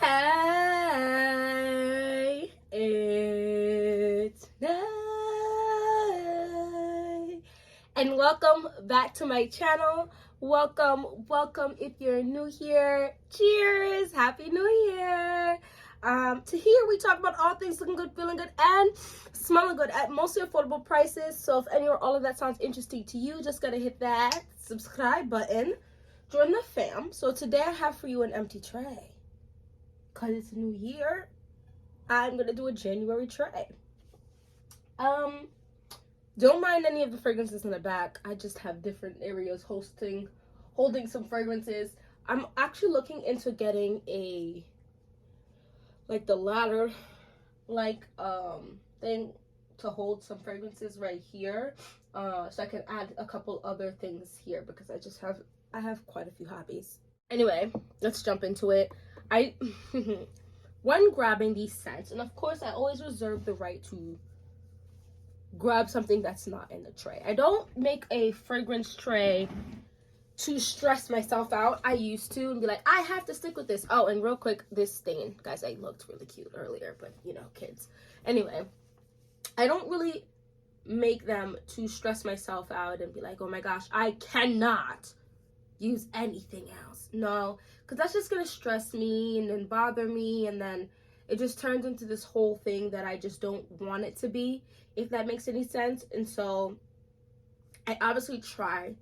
Hey, it's night, and welcome back to my channel. Welcome if you're new here. Cheers, happy new year. To here we talk about all things looking good, feeling good, and smelling good at mostly affordable prices. So if any or all of that sounds interesting to you, just gotta hit that subscribe button, join the fam. So today I have for you an empty tray. Because it's a new year, I'm gonna do a January tray. Don't mind any of the fragrances in the back. I just have different areas holding some fragrances. I'm actually looking into getting the ladder thing to hold some fragrances right here, so I can add a couple other things here because I have quite a few hobbies. Anyway, let's jump into it. When grabbing these scents, and of course I always reserve the right to grab something that's not in the tray. I don't make a fragrance tray to stress myself out. I used to and be like, I have to stick with this. Oh, and real quick, this stain, guys, I looked really cute earlier, but you know, kids. Anyway, I don't really make them to stress myself out and be like, oh my gosh, I cannot use anything else. No, because that's just gonna stress me and then bother me, and then it just turns into this whole thing that I just don't want it to be, if that makes any sense. And so I obviously try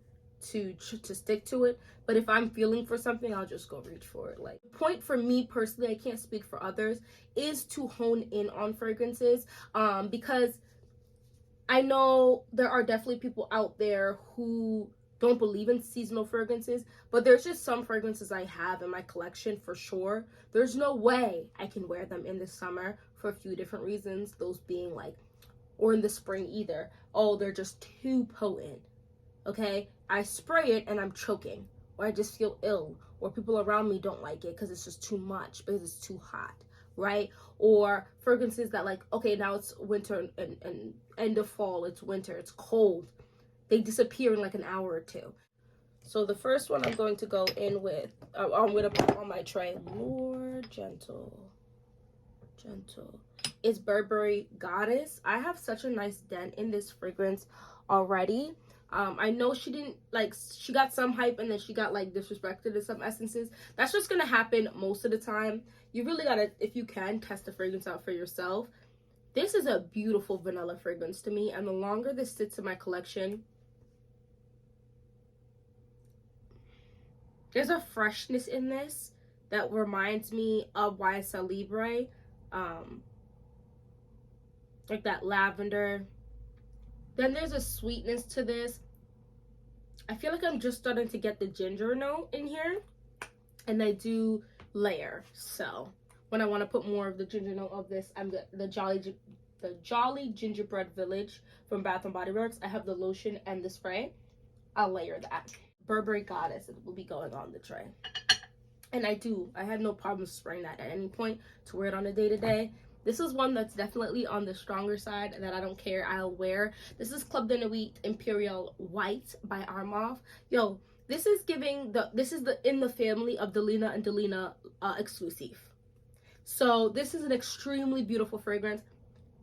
to stick to it, but if I'm feeling for something, I'll just go reach for it. Like, the point for me personally, I can't speak for others, is to hone in on fragrances, because I know there are definitely people out there who don't believe in seasonal fragrances, but there's just some fragrances I have in my collection for sure. There's no way I can wear them in the summer for a few different reasons, those being like, or in the spring either. Oh, they're just too potent. Okay, I spray it and I'm choking, or I just feel ill, or people around me don't like it because it's just too much, because it's too hot, right? Or fragrances that, like, okay, now it's winter and end of fall, it's winter, it's cold, they disappear in like an hour or two. So the first one I'm going to go in with, I'm going to put on my tray, more gentle, is Burberry Goddess. I have such a nice dent in this fragrance already. I know she didn't, like, she got some hype and then she got like disrespected in some essences. That's just gonna happen most of the time. You really gotta, if you can, test the fragrance out for yourself. This is a beautiful vanilla fragrance to me, and the longer this sits in my collection, there's a freshness in this that reminds me of YSL Libre, like that lavender. Then there's a sweetness to this. I feel like I'm just starting to get the ginger note in here, and I do layer. So when I want to put more of the ginger note of this, I'm the Jolly Gingerbread Village from Bath and Body Works. I have the lotion and the spray. I'll layer that. Burberry Goddess, it will be going on the tray. And I have no problem spraying that at any point to wear it on a day-to-day. This is one that's definitely on the stronger side that I don't care, I'll wear. This is Club de Nuit Imperial White by Armaf. Yo, this is in the family of Delina and Delina exclusive. So this is an extremely beautiful fragrance.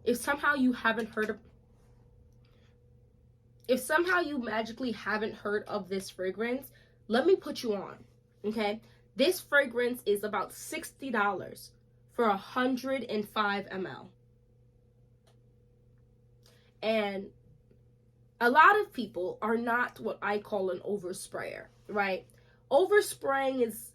If somehow you magically haven't heard of this fragrance, let me put you on, okay? This fragrance is about $60 for 105 ml. And a lot of people are not what I call an oversprayer, right? Overspraying is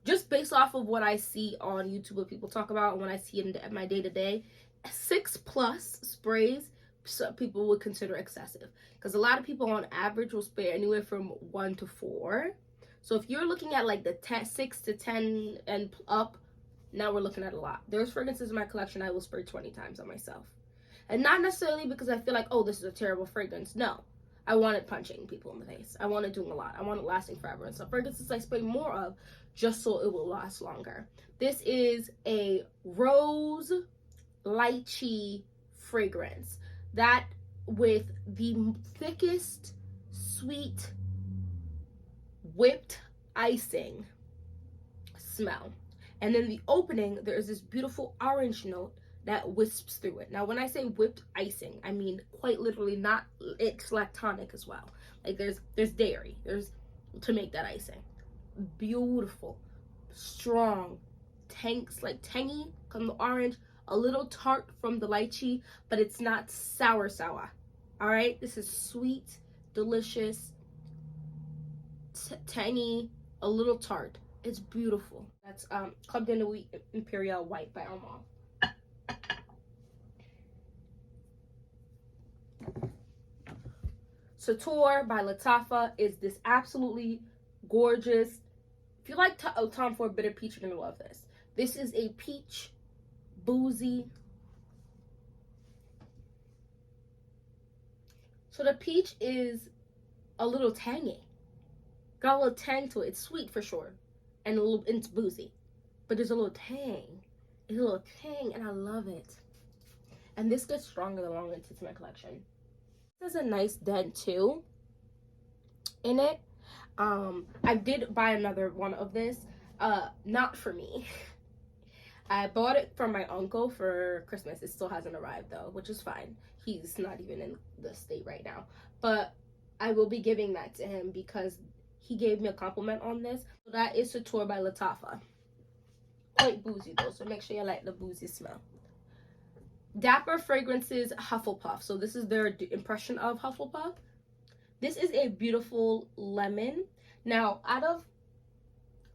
just based off of what I see on YouTube, what people talk about, and when I see it in my day-to-day. 6+ sprays, some people would consider excessive, because a lot of people on average will spray anywhere from 1 to 4. So if you're looking at like the 6 to 10 and up, now we're looking at a lot. There's fragrances in my collection I will spray 20 times on myself. And not necessarily because I feel like, oh, this is a terrible fragrance. No, I want it punching people in the face. I want it doing a lot. I want it lasting forever. And some fragrances I spray more of just so it will last longer. This is a rose lychee fragrance. That with the thickest sweet whipped icing smell. And in the opening, there is this beautiful orange note that wisps through it. Now, when I say whipped icing, I mean quite literally, not, it's lactonic as well. Like there's dairy, there's to make that icing. Beautiful, strong, tangy from the orange, a little tart from the lychee, but it's not sour. All right, this is sweet, delicious, tangy, a little tart. It's beautiful. That's Club de Nuit Imperial White by Armand. Sator by Lattafa is this absolutely gorgeous. If you like Tom Ford Bitter Peach, you're gonna love this. This is a peach, boozy. So the peach is a little tangy. Got a little tang to it. It's sweet for sure, and it's boozy, but there's a little tang. It's a little tang, and I love it. And this gets stronger the longer it's in my collection. This has a nice dent too in it. I did buy another one of this, not for me. I bought it for my uncle for Christmas. It still hasn't arrived though, which is fine. He's not even in the state right now, but I will be giving that to him because he gave me a compliment on this. So that is Sator by Lattafa. Quite boozy though, so make sure you like the boozy smell. Dapper Fragrances Hufflepuff. So this is their impression of Hufflepuff. This is a beautiful lemon. Now, out of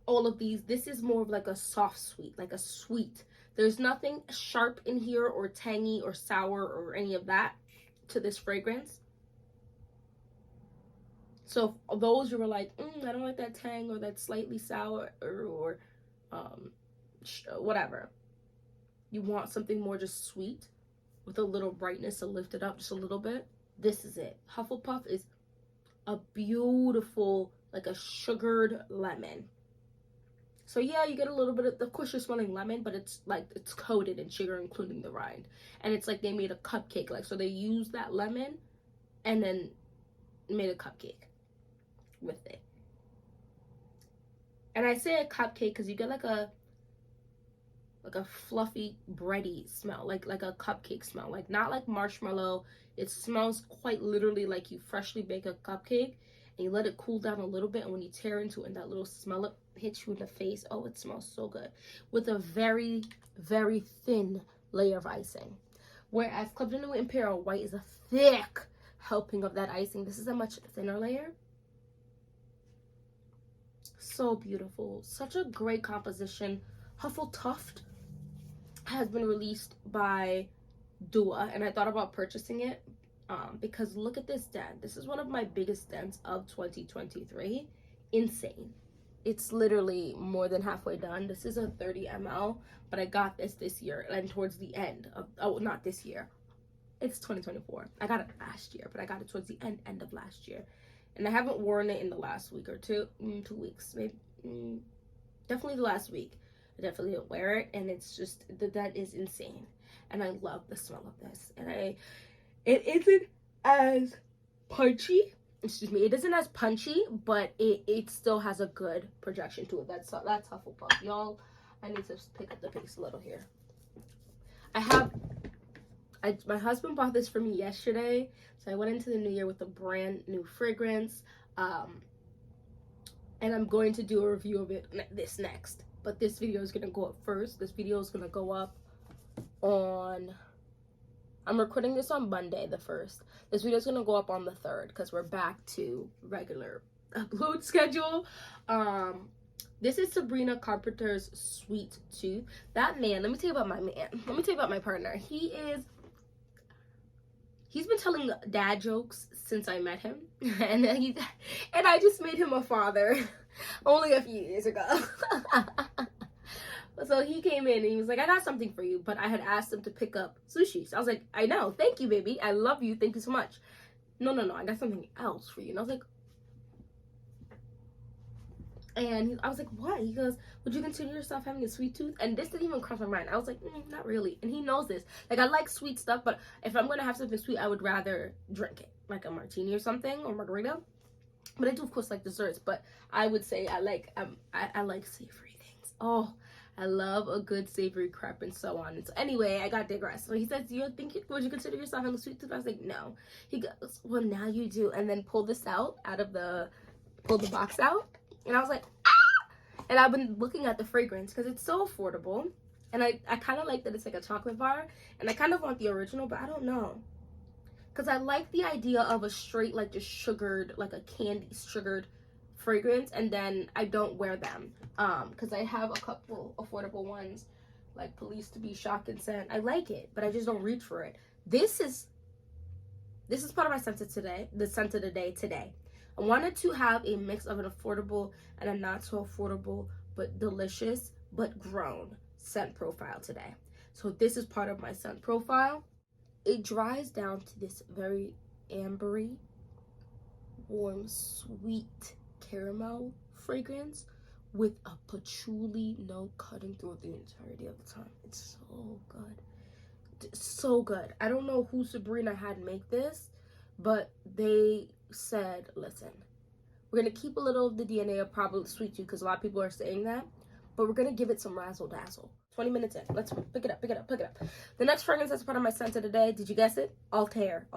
all of these, this is more of like a soft sweet, like a sweet. There's nothing sharp in here or tangy or sour or any of that to this fragrance. So those you were like, I don't like that tang or that slightly sour or whatever. You want something more just sweet with a little brightness to lift it up just a little bit. This is it. Hufflepuff is a beautiful, like a sugared lemon. So yeah, you get a little bit of course you're smelling lemon, but it's like it's coated in sugar, including the rind. And it's like they made a cupcake, like so they used that lemon and then made a cupcake with it. And I say a cupcake because you get like a fluffy bready smell, like a cupcake smell, like not like marshmallow. It smells quite literally like you freshly bake a cupcake and you let it cool down a little bit, and when you tear into it and that little smell it hits you in the face, oh, it smells so good, with a very, very thin layer of icing. Whereas Club de Nuit Imperial White is a thick helping of that icing. This is a much thinner layer. So beautiful, such a great composition. Huffletuft has been released by Dua, and I thought about purchasing it because look at this dent. This is one of my biggest dents of 2023. Insane. It's literally more than halfway done. This is a 30 ml, but I got this year, and towards the end of, oh, not this year, it's 2024. I got it last year, but I got it towards the end of last year, and I haven't worn it in the last week or 2 weeks, maybe, definitely the last week. I definitely didn't wear it, and it's just that is insane, and I love the smell of this. And it isn't as punchy. Excuse me, it isn't as punchy, but it still has a good projection to it. That's Hufflepuff, y'all. I need to pick up the pace a little here. My husband bought this for me yesterday, so I went into the new year with a brand new fragrance, and I'm going to do a review of it next. But this video is gonna go up first. This video is gonna go up on, I'm recording this on Monday the 1st. This video is gonna go up on the 3rd because we're back to regular upload schedule. This is Sabrina Carpenter's Sweet Tooth. That man, let me tell you about my man. Let me tell you about my partner. He's been telling dad jokes since I met him, and I just made him a father only a few years ago. So he came in and he was like, I got something for you, but I had asked him to pick up sushi. So I was like, I know, thank you, baby, I love you, thank you so much. No, I got something else for you. And I was like, I was like, what? He goes, would you consider yourself having a sweet tooth? And this didn't even cross my mind. I was like, not really. And he knows this. Like, I like sweet stuff, but if I'm gonna have something sweet, I would rather drink it, like a martini or something, or margarita. But I do, of course, like desserts. But I would say I like savory things. Oh, I love a good savory crepe and so on. And so anyway, I got digressed. So he says, would you consider yourself having a sweet tooth? I was like, no. He goes, well, now you do. And then pull the box out. And I was like, ah! And I've been looking at the fragrance because it's so affordable. And I kind of like that it's like a chocolate bar. And I kind of want the original, but I don't know. Because I like the idea of a straight, like just sugared, like a candy sugared fragrance, and then I don't wear them because I have a couple affordable ones like Police to Be Shock and Scent. I like it, but I just don't reach for it. This is part of my scent of today, the scent of the day today. I wanted to have a mix of an affordable and a not so affordable but delicious but grown scent profile today. So this is part of my scent profile. It dries down to this very ambery, warm, sweet caramel fragrance with a patchouli note cutting through the entirety of the time. It's so good. So good. I don't know who Sabrina had make this, but they said, listen, we're going to keep a little of the DNA of probably sweet tooth because a lot of people are saying that, but we're going to give it some razzle dazzle. 20 minutes in. Let's pick it up. The next fragrance that's part of my scent of the day, did you guess it? Altair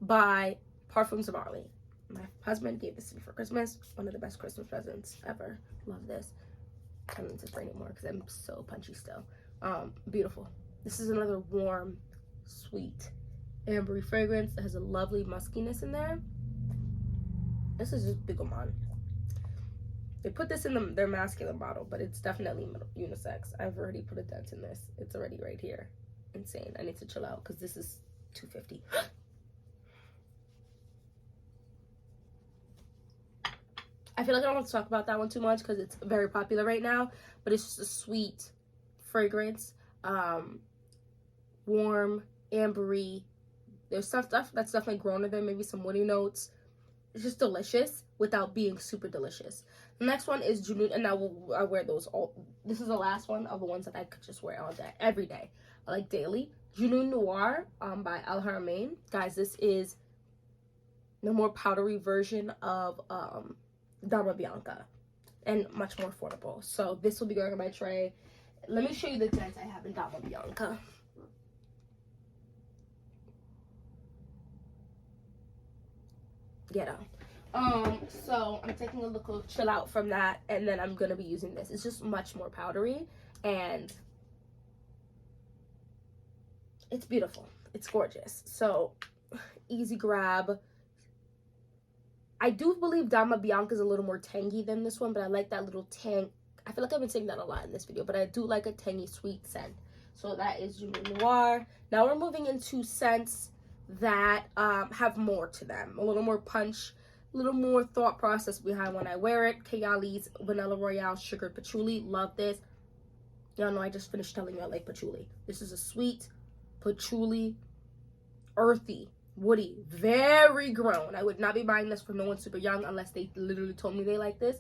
by Parfums de Marly. My husband gave this to me for Christmas. One of the best Christmas presents ever. Love this. I don't need to spray anymore because I'm so punchy still. Beautiful. This is another warm, sweet, ambery fragrance that has a lovely muskiness in there. This is just Bigoman. They put this in their masculine bottle, but it's definitely unisex. I've already put a dent in this. It's already right here. Insane. I need to chill out because this is $250. I feel like I don't want to talk about that one too much because it's very popular right now, but it's just a sweet fragrance. Warm, ambery. There's some stuff that's definitely grown in there, maybe some woody notes. It's just delicious without being super delicious. The next one is Junoon, and I wear those all. This is the last one of the ones that I could just wear all day, every day, like daily. Junoon Noir by Al Haramain. Guys, this is the more powdery version of Dama Bianca and much more affordable. So this will be going on my tray. Let me show you the scents I have in Dama Bianca. Ghetto. So I'm taking a little chill out from that, and then I'm gonna be using this. It's just much more powdery, and it's beautiful. It's gorgeous. So easy grab. I do believe Dama Bianca is a little more tangy than this one, but I like that little tang. I feel like I've been saying that a lot in this video, but I do like a tangy sweet scent. So that is Junoon Noir. Now we're moving into scents that have more to them, a little more punch, a little more thought process behind when I wear it. Kayali's Vanilla Royale Sugared Patchouli. Love this. Y'all know I just finished telling you I like patchouli. This is a sweet patchouli, earthy, woody, very grown. I would not be buying this for no one super young unless they literally told me they like this.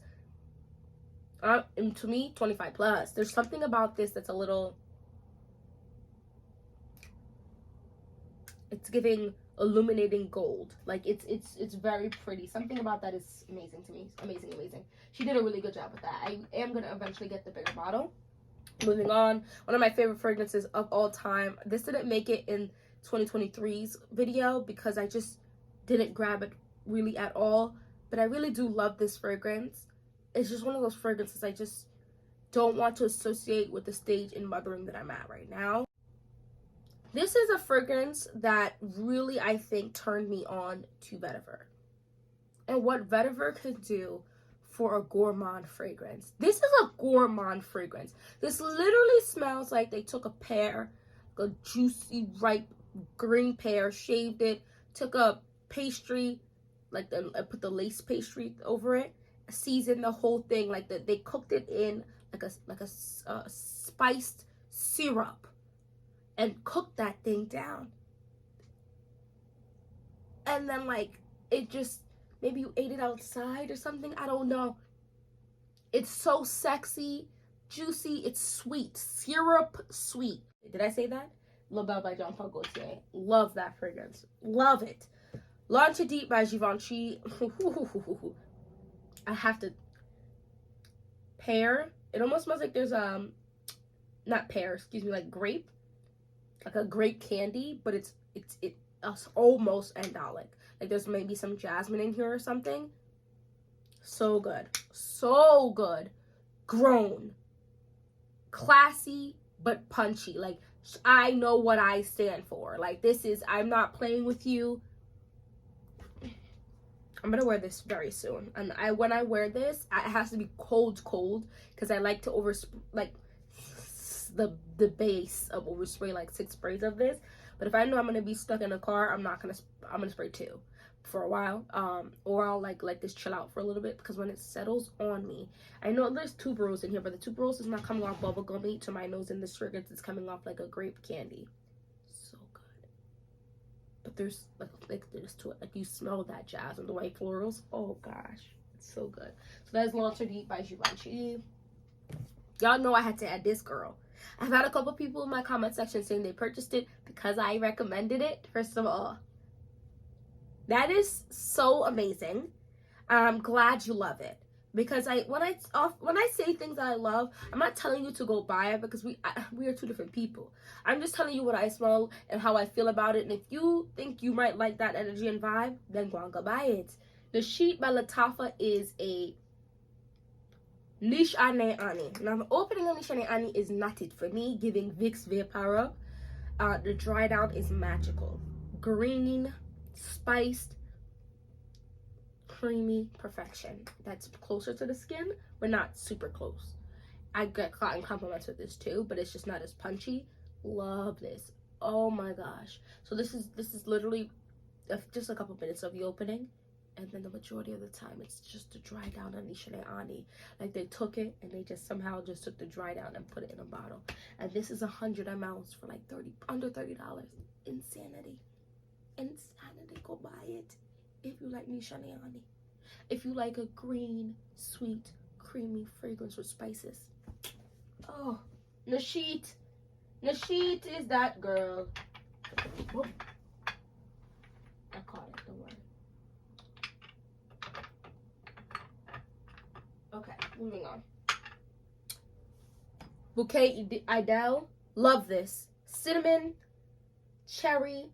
And to me, 25 plus. There's something about this that's a little, it's giving illuminating gold. Like it's very pretty. Something about that is amazing to me. Amazing. She did a really good job with that. I am gonna eventually get the bigger bottle. Moving on, one of my favorite fragrances of all time. This didn't make it in 2023's video because I just didn't grab it really at all, but I really do love this fragrance. It's just one of those fragrances I just don't want to associate with the stage in mothering that I'm at right now. This is a fragrance that really, I think, turned me on to vetiver and what vetiver could do for a gourmand fragrance. This is a gourmand fragrance. This literally smells like they took a pear, a juicy, ripe green pear, shaved it, took a pastry, like put the lace pastry over it, seasoned the whole thing, like they cooked it in like a spiced syrup and cooked that thing down. And then like it just, maybe you ate it outside or something. I don't know. It's so sexy, juicy. It's sweet. Syrup sweet. Did I say that? La Belle by Jean Paul Gaultier. Love that fragrance. Love it. L'Entre Deep by Givenchy. I have to pear. It almost smells like there's not pear, excuse me, like grape, like a grape candy, but it's almost angelic. Like there's maybe some jasmine in here or something. So good, so good. Grown, classy but punchy. Like I know what I stand for. Like this is, I'm not playing with you. I'm gonna wear this very soon, and when I wear this, it has to be cold, because I like to the base of overspray like 6 sprays of this. But if I know I'm gonna be stuck in a car, I'm gonna spray 2 for a while, or I'll like let this chill out for a little bit, because when it settles on me, I know there's tuberose in here, but the tuberose is not coming off bubblegummy to my nose, and this fragrance is coming off like a grape candy. So good. But there's like there's to it, like you smell that jazz and the white florals. Oh gosh, it's so good. So that's Launcher Deep by Givenchy. Y'all know I had to add this, girl. I've had a couple people in my comment section saying they purchased it because I recommended it. First of all, that is so amazing. I'm glad you love it, because when I say things that I love, I'm not telling you to go buy it, because we are 2 different people. I'm just telling you what I smell and how I feel about it. And if you think you might like that energy and vibe, then go and go buy it. The Sheet by Lattafa is a Niche Ane Ani. Now the opening of Niche Ane Ani is not it for me, giving Vicks Vapora. The dry down is magical. Green, spiced, creamy perfection. That's closer to the skin, but not super close. I get cotton compliments with this too, but it's just not as punchy. Love this. Oh my gosh. So this is literally just a couple minutes of the opening, and then the majority of the time it's just a dry down on Niche Ane Ani. Like they took it and they just somehow just took the dry down and put it in a bottle. And this is 100 ml for like under $30. Insanity. Insanity. Go buy it if you like Niche Ane Ani. If you like a green, sweet, creamy fragrance with spices. Oh, Nashit is that girl. Whoop. I caught it, don't worry. Okay, moving on. Bouquet Idel, love this. Cinnamon, cherry,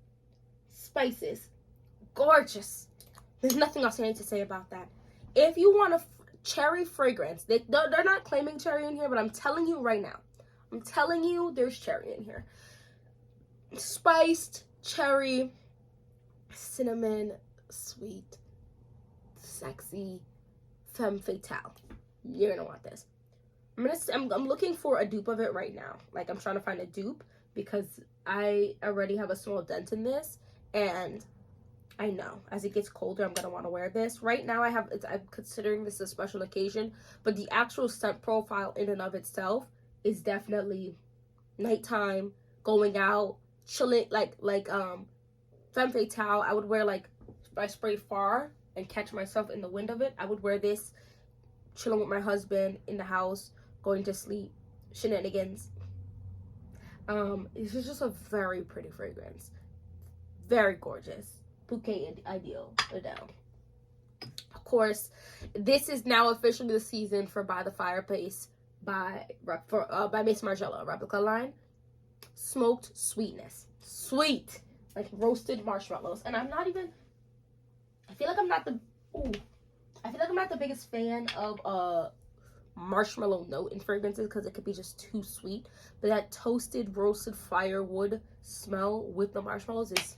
spices, gorgeous. There's nothing else I need to say about that. If you want a cherry fragrance, they're not claiming cherry in here, but I'm telling you right now. I'm telling you there's cherry in here. Spiced, cherry, cinnamon, sweet, sexy, femme fatale. You're gonna want this. I'm looking for a dupe of it right now. Like I'm trying to find a dupe, because I already have a small dent in this, and I know as it gets colder I'm gonna want to wear this. Right now I'm considering this a special occasion, but the actual scent profile in and of itself is definitely nighttime, going out, chilling, like femme fatale. I would wear, like, if I spray far and catch myself in the wind of it, I would wear this chilling with my husband in the house, going to sleep, shenanigans. This is just a very pretty fragrance, very gorgeous. Bouquet Idel. Of course, this is now officially the season for By the Fireplace by Miss Margiela replica line. Smoked sweetness, sweet, like roasted marshmallows. And I feel like I'm not the biggest fan of marshmallow note in fragrances, because it could be just too sweet. But that toasted roasted firewood smell with the marshmallows is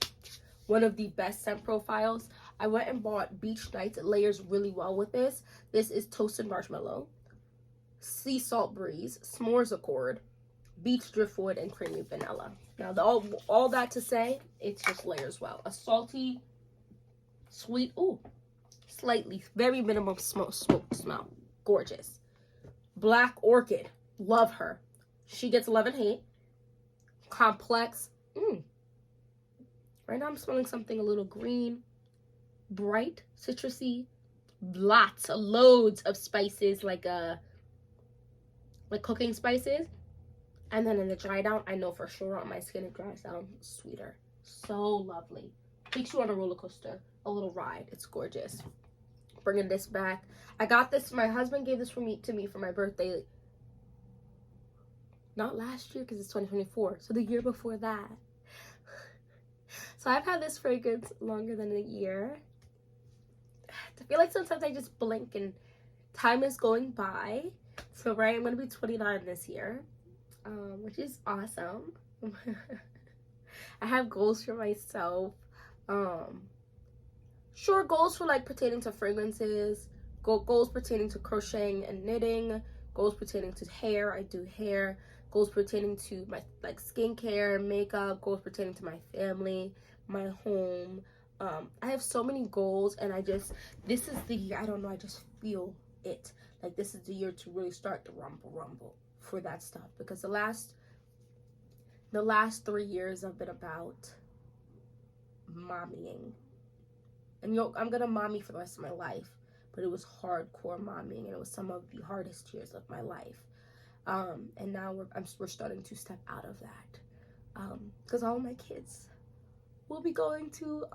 one of the best scent profiles. I went and bought Beach Nights. It layers really well with this. This is toasted marshmallow, sea salt breeze, s'mores accord, beach driftwood, and creamy vanilla. Now all that to say, it just layers well. A salty, sweet, slightly, very minimum smoke smell. Gorgeous. Black Orchid, love her. She gets 11 hate. Complex. Right now I'm smelling something a little green, bright, citrusy, loads of spices, like cooking spices. And then in the dry down, I know for sure on my skin it dries down sweeter. So lovely. Takes you on a roller coaster, a little ride. It's gorgeous. bringing this back. I got this, my husband gave this to me for my birthday. Not last year because it's 2024, so the year before that. So I've had this fragrance longer than a year. I feel like sometimes I just blink and time is going by. So right, I'm gonna be 29 this year, which is awesome. I have goals for myself. Sure, goals for like pertaining to fragrances, goals pertaining to crocheting and knitting, goals pertaining to hair. I do hair. Goals pertaining to my like skincare, makeup, goals pertaining to my family, my home. I have so many goals, and this is the year, I don't know, I just feel it. Like, this is the year to really start the rumble for that stuff, because the last 3 years have been about mommying. And I'm gonna mommy for the rest of my life, but it was hardcore mommying, and it was some of the hardest years of my life. And now we're starting to step out of that, because all of my kids will be going to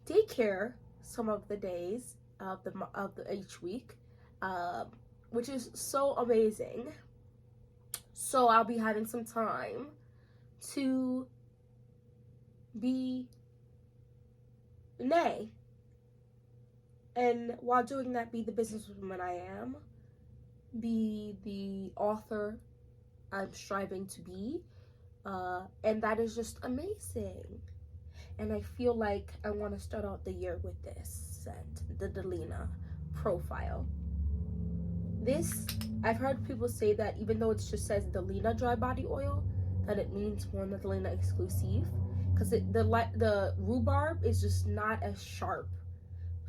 daycare some of the days of each week, which is so amazing. So I'll be having some time to be nay, and while doing that, be the businesswoman I am, be the author I'm striving to be, and that is just amazing. And I feel like I want to start out the year with this scent, the Delina profile. This, I've heard people say that even though it just says Delina dry body oil, that it means more than Delina exclusive, because the rhubarb is just not as sharp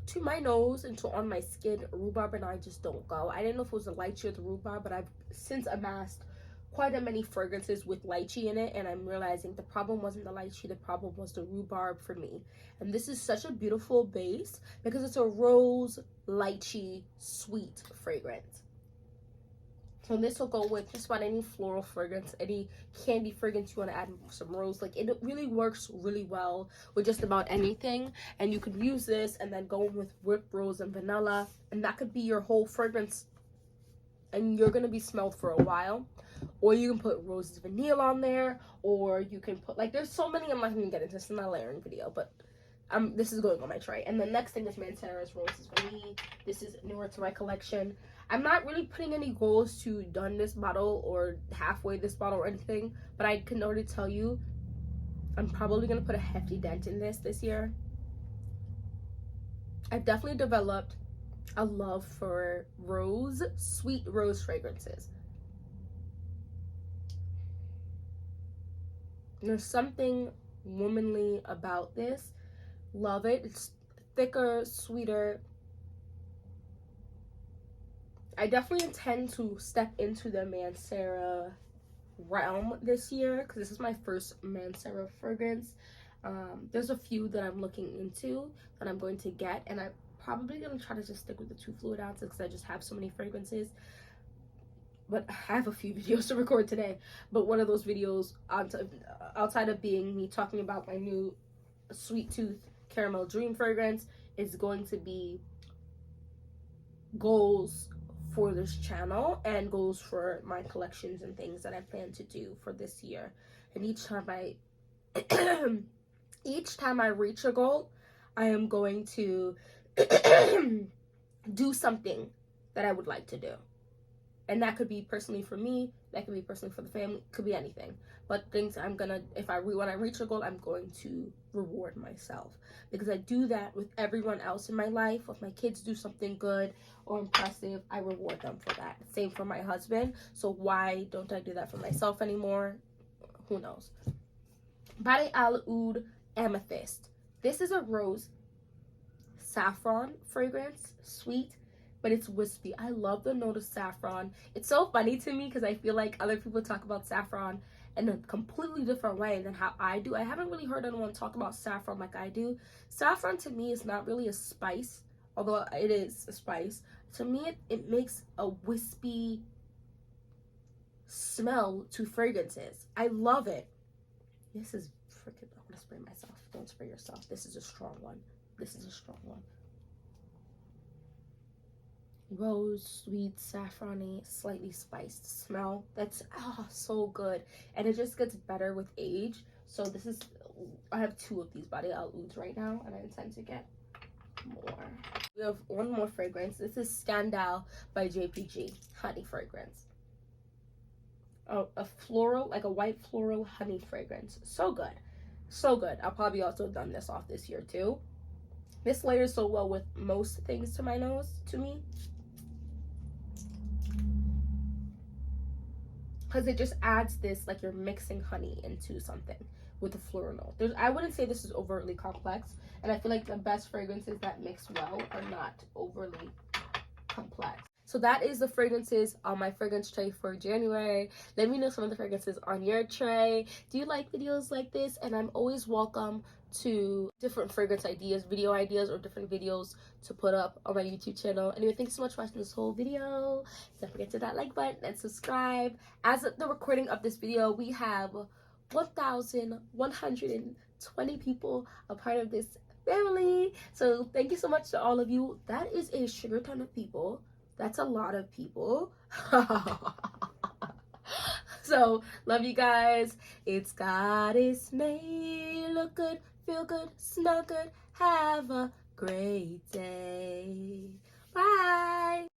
to my nose and to on my skin. Rhubarb and I just don't go. I didn't know if it was the lychee or the rhubarb, but I've since amassed quite a many fragrances with lychee in it, and I'm realizing the problem wasn't the lychee, the problem was the rhubarb for me. And this is such a beautiful base because it's a rose lychee sweet fragrance. So this will go with just about any floral fragrance, any candy fragrance you want to add some rose. Like, it really works really well with just about anything. And you could use this and then go in with whipped rose and vanilla, and that could be your whole fragrance, and you're gonna be smelled for a while. Or you can put roses vanilla on there, or you can put, like, there's so many. I'm not gonna get into this in my layering video, but this is going on my tray. And the next thing is Mancera's Roses Vanille. This is newer to my collection. I'm not really putting any goals to done this bottle or halfway this bottle or anything, but I can already tell you I'm probably gonna put a hefty dent in this year. I've definitely developed a love for sweet rose fragrances. There's something womanly about this. Love it. It's thicker, sweeter. I definitely intend to step into the Mancera realm this year, because this is my first Mancera fragrance. There's a few that I'm looking into that I'm going to get, and I'm probably going to try to just stick with the 2 fluid ounces because I just have so many fragrances. But I have a few videos to record today, but one of those videos, outside of being me talking about my new Sweet Tooth Caramel Dream fragrance, is going to be goals for this channel and goals for my collections and things that I plan to do for this year. And each time I reach a goal, I am going to do something that I would like to do. And that could be personally for me, that could be personally for the family, could be anything. But things I'm gonna, when I reach a goal, I'm going to reward myself. Because I do that with everyone else in my life. If my kids do something good or impressive, I reward them for that. Same for my husband. So why don't I do that for myself anymore? Who knows? Bade Al Oud Amethyst. This is a rose saffron fragrance, sweet, but it's wispy. I love the note of saffron. It's so funny to me because I feel like other people talk about saffron in a completely different way than how I do. I haven't really heard anyone talk about saffron like I do. Saffron to me is not really a spice, although it is a spice. To me, it makes a wispy smell to fragrances. I love it. This is freaking, I'm gonna spray myself. Don't spray yourself. This is a strong one. This is a strong one. rose, sweet, saffron-y, slightly spiced smell. That's so good, and it just gets better with age. So this is, I have 2 of these body ouds right now, and I intend to get more. We have one more fragrance. This is Scandal by JPG, honey fragrance. Oh, a floral, like a white floral honey fragrance. So good, so good. I'll probably also done this off this year too. This layers so well with most things to my nose, to me, because it just adds this, like you're mixing honey into something with a floral note. I wouldn't say this is overtly complex, and I feel like the best fragrances that mix well are not overly complex. So that is the fragrances on my fragrance tray for January. Let me know some of the fragrances on your tray. Do you like videos like this? And I'm always welcome to different fragrance ideas, video ideas, or different videos to put up on my YouTube channel. Anyway, thanks so much for watching this whole video. Don't forget to hit that like button and subscribe. As of the recording of this video, we have 1,120 people a part of this family. So thank you so much to all of you. That is a sugar ton of people. That's a lot of people. So love you guys. It's goddessnayr. Look good, feel good, smell good. Have a great day. Bye.